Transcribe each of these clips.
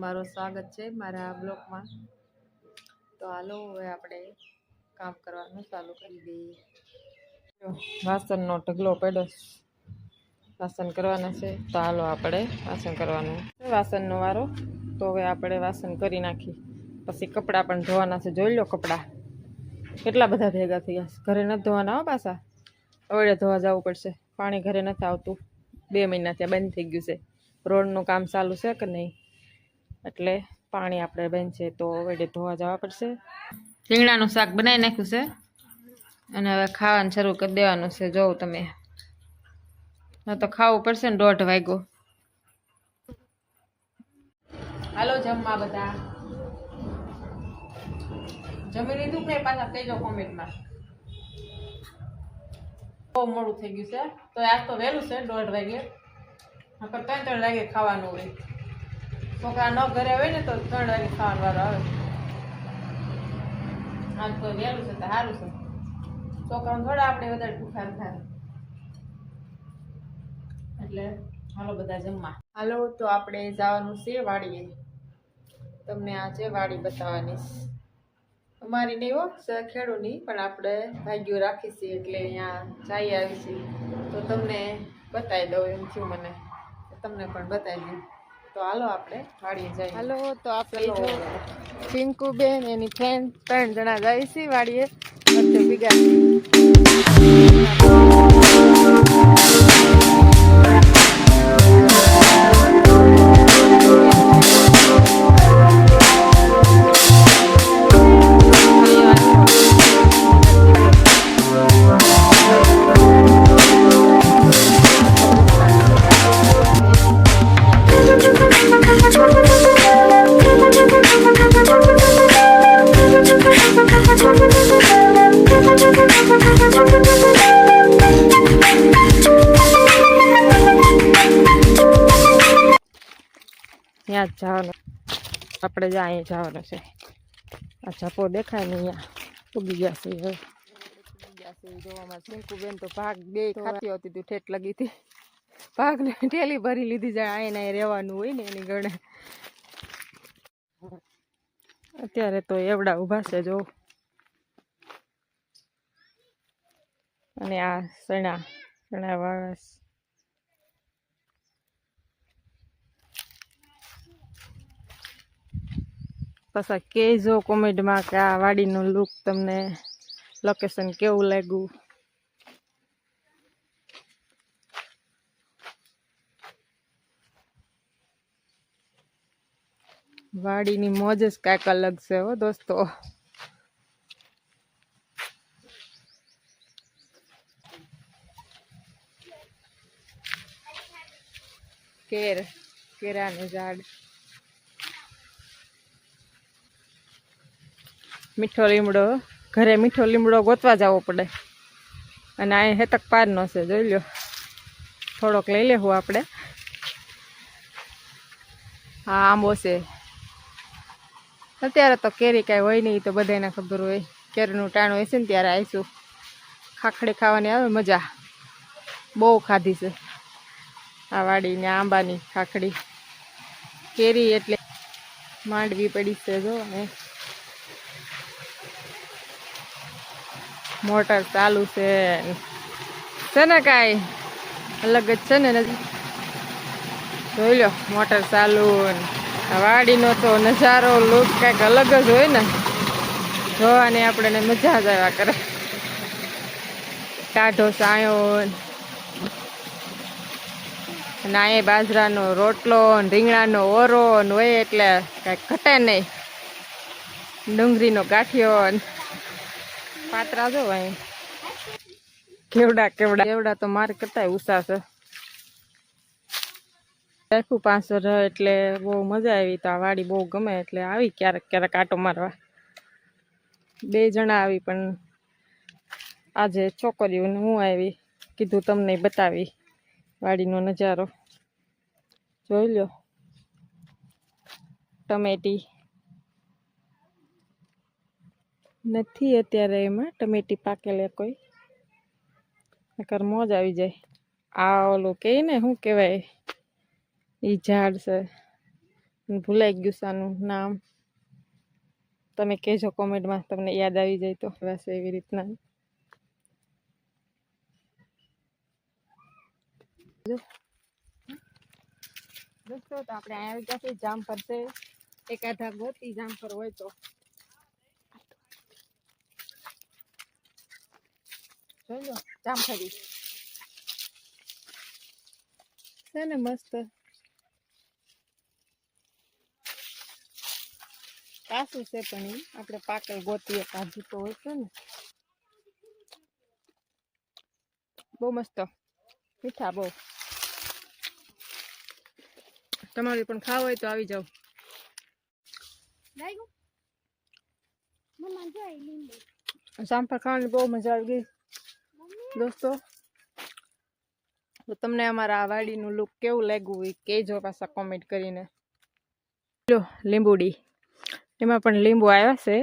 તમારું સ્વાગત છે મારા બ્લોગમાં। તો હાલો હવે આપણે કામ કરવાનું ચાલુ કરી દઈએ। વાસણનો ઢગલો પડ્યો, વાસણ કરવાના છે તો હાલો આપણે વાસણ કરવાનું છે, વાસણનો વારો। તો હવે આપણે વાસણ કરી નાખી, પછી કપડાં પણ ધોવાના છે। જોઈ લો કપડાં કેટલા બધા ભેગા થઈ ગયા, ઘરે નથી ધોવાના હો, પાછા અવળે ધોવા જવું પડશે। પાણી ઘરે નથી આવતું, 2 મહિના ત્યાં બંધ થઈ ગયું છે। રોડનું કામ ચાલુ છે કે નહીં, એટલે પાણી આપણે બંધ છે તો વડે ધોવા જવા પડશે। રીંગણાનું શાક બનાવી નાખ્યું છે અને હવે ખાવાનું શરૂ કરી દેવાનું છે। જોઉં તમે, તો ખાવું પડશે ને, 1:30 વાગ્યો। હાલો જમવા બધા, જમી લીધું કે પાછા કહેજો કોમેન્ટમાં। બહુ મોડું થઈ ગયું છે, તો આજ તો વહેલું છે 1:30 વાગે, નકર 3 વાગે ખાવાનું હોય। છોકરા ન ઘરે હોય ને તો 3 વાગે ખાવાનો વારો આવે। આજ તો વહેલું છે તો સારું છે, છોકરાને થોડા આપણે વધારે ભૂખા થાય, એટલે હાલો બધા જમવા। હાલો તો આપણે જવાનું છે વાડીએ, તમને આજે વાડી બતાવવાની છે। અમારી નહીં હો, ખેડૂની, પણ આપણે ભાગ્યો રાખી છે એટલે અહીંયા જઈ આવી છીએ તો તમને બતાવી દઉં એમ થયું મને, તમને પણ બતાવી દઉં। તો હાલો આપણે વાડીએ જઈએ। હાલો તો આપણે જો પિંકુબેન એની ફ્રેન્ડ 3 જણા જાય છે વાડીએ, બધે ભેગા ત્યાં જ જવાનું, આપણે જ અહીં જવાનું છે। આ ઝાપો દેખાય ને અહીંયા ઉગી ગયા છે, હવે જોવામાં પિંકુબેન તો ભાગ 2 ખાતી હતી તું ઠેઠ લગી હતી, ભાગને ઠેલી ભરી લીધી જાય, અહીંયા અહીં રહેવાનું હોય ને એની ગણે। અત્યારે તો એવડા ઊભા છે જો, અને આ ચણા વાળા પાછા કહેજો કોમેન્ટમાં કે આ વાડીનું લુક તમને લોકેશન કેવું લાગ્યું। વાડીની મોજ જ કાંઈક અલગ છે હો દોસ્તો। કેરાનું ઝાડ, મીઠો લીમડો, ઘરે મીઠો લીમડો ગોતવા જવો પડે, અને અહીં હેતક પારનો છે, જોઈ લો। થોડોક લઈ લેવું આપણે। હા આંબો છે, અત્યારે તો કેરી કાંઈ હોય નહીં, તો બધાને ખબર હોય, કેરીનું ટાણું હોય છે ને ત્યારે આવીશું। ખાખડી ખાવાની આવે મજા, બહુ ખાધી છે આ વાડીને આંબાની ખાખડી। કેરી એટલે માંડવી પડી છે જો, મોટર ચાલુ છે ને કાંઈ અલગ જ છે ને, જોઈ લો મોટર ચાલુ। વાડીનો તો નજારો લુક કાંઈક અલગ જ હોય ને, જોવાની આપણને મજા જ આવ્યા કરે। ટાઢો સાયો, અને અહીંયા બાજરાનો રોટલો, રીંગણાનો ઓરો હોય એટલે કાંઈક ઘટે નહીં। ડુંગળીનો ગાંઠિયો, પાત્રા જો અહીં કેવડા તો મારે કરતા ઉષા છે। રાખું 5 વર્ષ એટલે બહુ મજા આવી, તો આ વાડી બહુ ગમે એટલે આવી ક્યારેક આટો મારવા। 2 જણા આવી, પણ આજે છોકરીઓને હું આવી, કીધું તમને બતાવી વાડીનો નજારો। જોઈ લો ટમેટી નથી અત્યારે, એમાં ટમેટી પાકેલા કોઈ, નકર મોજ આવી જાય। આ ઓલું કે ને શું કહેવાય, એ ઝાડ છે, ભૂલાઈ ગયું સાનું નામ, તમે કહેજો કોમેન્ટમાં તમને યાદ આવી જાય તો. બસ એવી રીતના દોસ્તો તો આપણે અહીંયા આવી ગયા છે જામફળ છે, એકાદા ગોતી જામફળ હોય તો. જોજો જામફળી છે ને મસ્ત, કાસું છે પણ એ આપણે પાકલ ગોતીએ, કાજુ તો હોય છે ને. બહુ મસ્ત મીઠા બહુ. તમારે પણ ખાવ હોય તો આવી જાવ. જામફળ ખાવાની બહુ મજા આવી ગઈ દોસ્તો. તો તમને અમારા આ વાડીનું લુક કેવું લાગ્યું એ કહેજો પાછા કોમેન્ટ કરીને. લો લીંબુડી, એમાં પણ લીંબુ આવ્યા છે,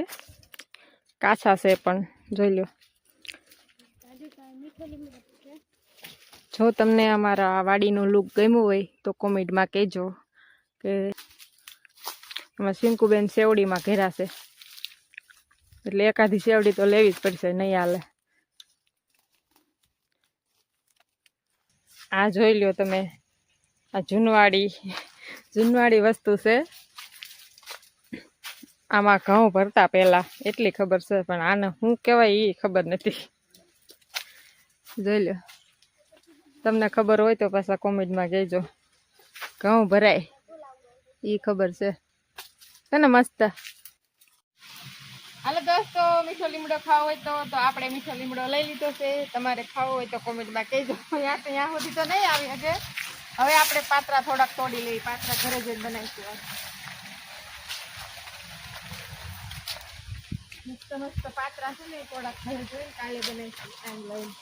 કાચા છે પણ જોઈ લો. જો તમને અમારા વાડીનું લુક ગમ્યું હોય તો કોમેન્ટમાં કહેજો કે આમાં સિંકુબેન સેવડીમાં ઘેરાશે, એટલે એકાદી સેવડી તો લેવી જ પડશે, નહીં હાલે. આ જોઈ લ્યો તમે, આ જૂનવાડી વસ્તુ છે. આમાં ઘઉં ભરતા પહેલા એટલી ખબર છે, પણ આને શું કહેવાય એ ખબર નથી. જોઈ લો, તમને ખબર હોય તો પાછા કોમેન્ટમાં કહેજો. ઘઉં ભરાય એ ખબર છે ને મસ્ત. હાલો દોસ્તો, મીઠો લીમડો ખાવો હોય તો આપણે મીઠો લીમડો લઈ લીધો છે. તમારે ખાવો હોય તો કોમેન્ટમાં કહેજો. ત્યાં સુધી તો નહીં આવી શકે. હવે આપણે પાત્રા થોડાક તોડી લઈએ, પાત્રા ઘરે જઈને બનાવીશું. મસ્ત મસ્ત પાત્રા છે ને થોડાક ઘરે જોઈને કાલે બનાવીશું ટાઈમ લઈને.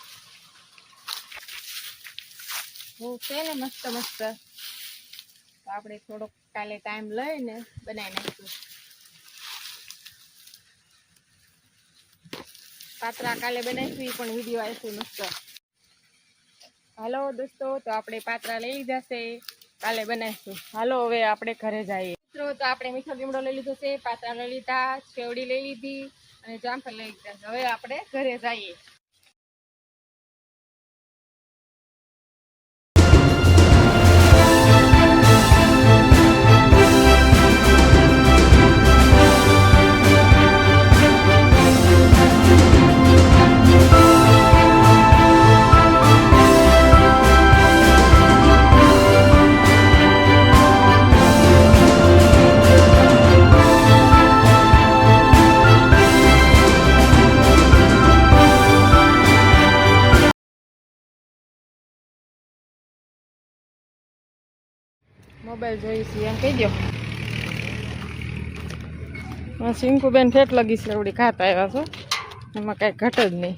બહુ છે ને મસ્ત મસ્ત, તો આપણે થોડોક કાલે ટાઈમ લઈને બનાવી નાખીશું પાત્રા. કાલે બનાવીશું પણ વિડીયો આવશે મસ્ત. હાલો દોસ્તો, તો આપણે પાત્રા લઈ લીધા છે, કાલે બનાવીશું. હાલો હવે આપણે ઘરે જઈએ. તો આપણે મીઠો લીમડો લઈ લીધો છે, પાત્રા લઈ લીધા, સેવડી લઈ લીધી અને જામફળ લઈ લીધા. હવે આપણે ઘરે જઈએ. મોબાઈલ જોઈશું એમ કહી દો. સિંકુબેન ઠેઠ લગી છે એવડી ખાતા આવ્યા છો, એમાં કાંઈ ઘટ જ નહીં.